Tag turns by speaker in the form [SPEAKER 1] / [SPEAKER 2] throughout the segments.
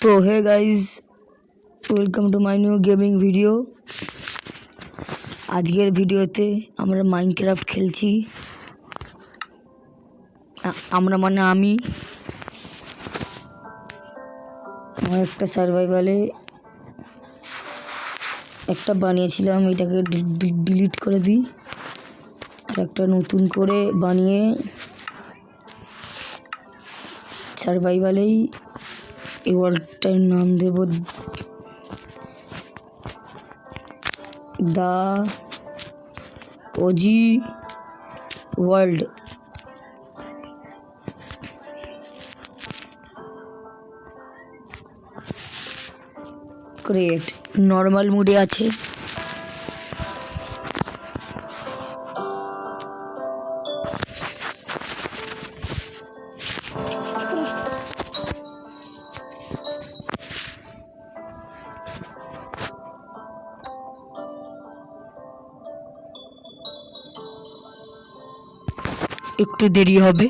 [SPEAKER 1] তো hey guys, welcome to my new gaming video. আজকের ভিডিওতে আমরা মাইনক্রাফট খেলছি। আমরা মানে আমি আমার একটা সার্ভাইভালে একটা বানিয়েছিলাম, এটাকে ডিলিট করে দিই আর একটা নতুন করে বানিয়ে সার্ভাইভালেই এই ওয়ার্ল্ডটার নাম দেব the OG world. Create normal মোডে আছে। একটু দেরি হবে।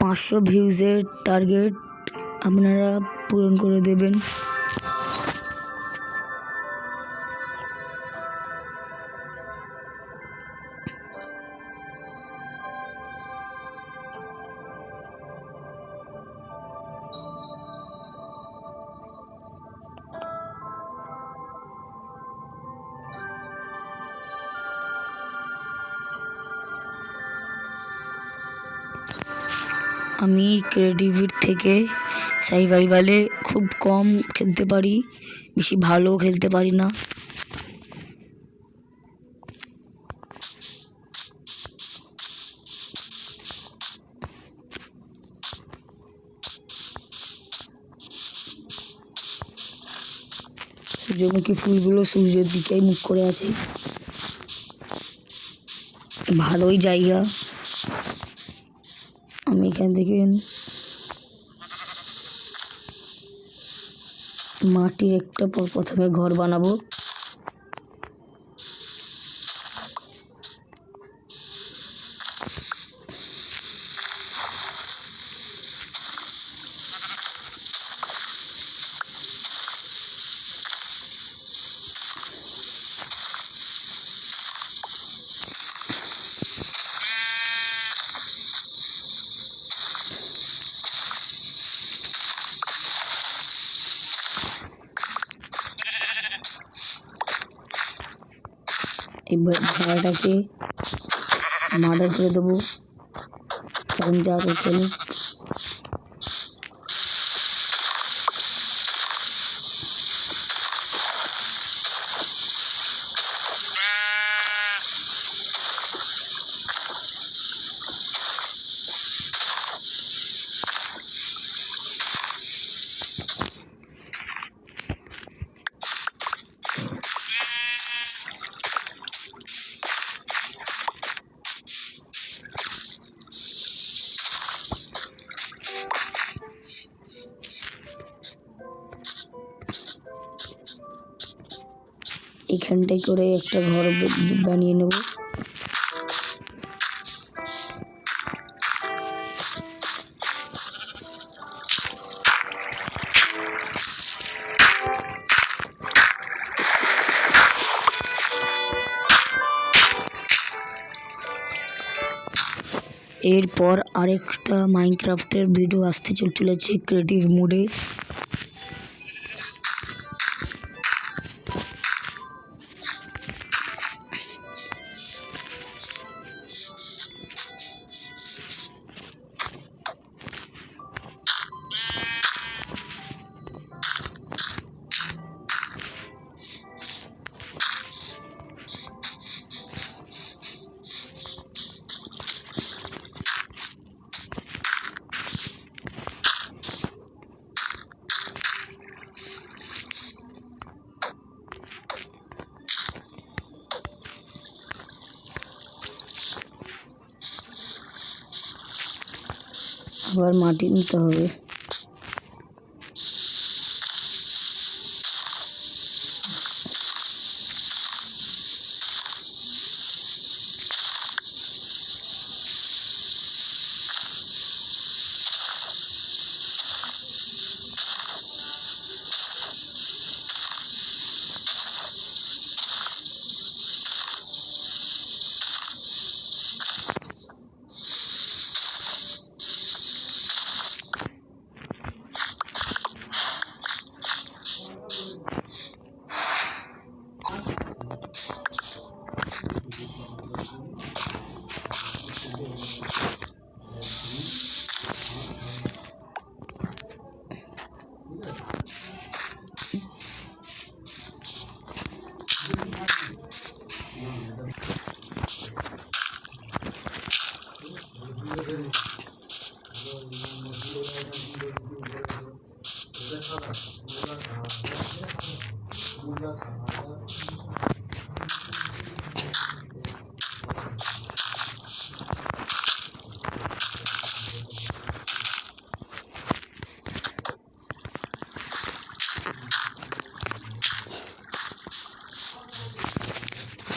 [SPEAKER 1] 500 ভিউজের টার্গেট আপনারা পূরণ করে দেবেন। আমি ক্রিয়েটিভির থেকে সার্ভাইভালে খুব কম খেলতে পারি, বেশি ভালো খেলতে পারি না। সূর্যমুখী ফুলগুলো সূর্যের দিকেই মুখ করে আছে। ভালোই জায়গা। আমি এখান থেকে মাটির একটা প্রথমে ঘর বানাবো। এই ভেড়াটাকে মার্ডার করে দেবো, তখন যা ওখানে এখানটায় করে একটা ঘর বানিয়ে নেব। এরপর আরেকটা মাইনক্রাফটের ভিডিও আসতে চলেছে ক্রিয়েটিভ মোডে। আবার মাটি নিতে হবে।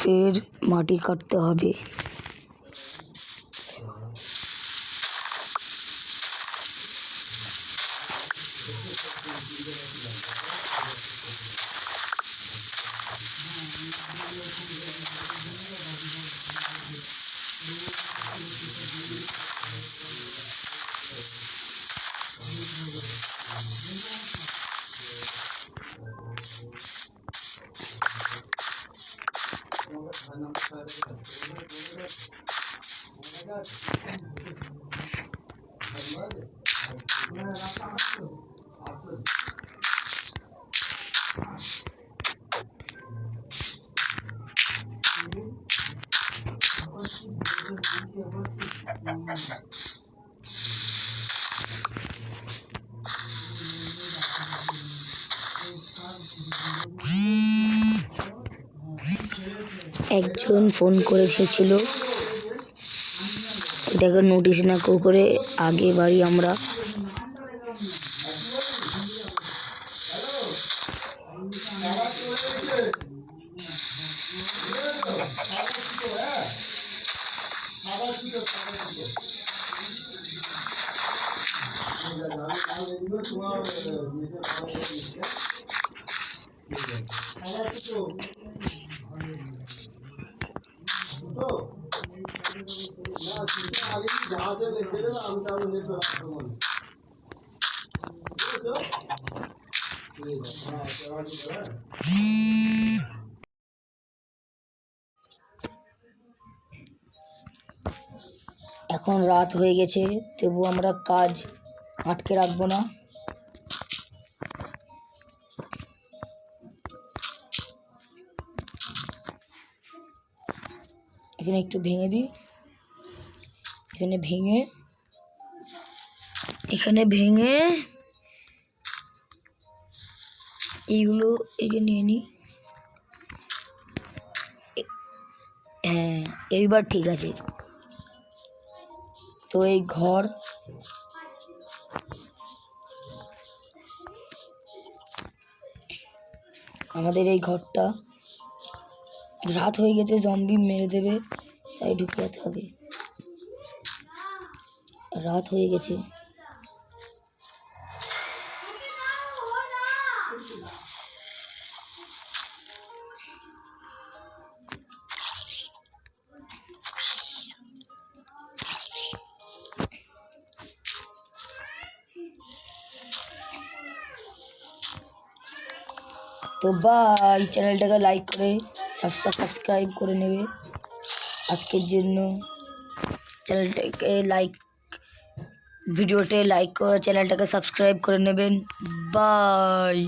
[SPEAKER 1] ফের মাটি কাটতে হবে। একজন ফোন করে এসেছিল, এটাকে নোটিশ না করে আগে বাড়ি আমরা। এখন রাত হয়ে গেছে, তবু আমরা কাজ আটকে রাখবো না। এখানে একটু ভেঙে দিই, এখানে ভেঙে এইগুলো নিয়ে নিই। হ্যাঁ, এইবার ঠিক আছে। তো এই ঘর, আমাদের এই ঘরটা রাত হয়ে গেছে, জম্বি মেরে দেবে, তাই ঢুকে যেতে হবে। রাত হয়ে গেছে। তো বাই, চ্যানেলটাকে লাইক করে সাবস্ক্রাইব করে নেবে। আজকের জন্য ভিডিওতে লাইক করে চ্যানেলটাকে সাবস্ক্রাইব করে নেবেন। বাই।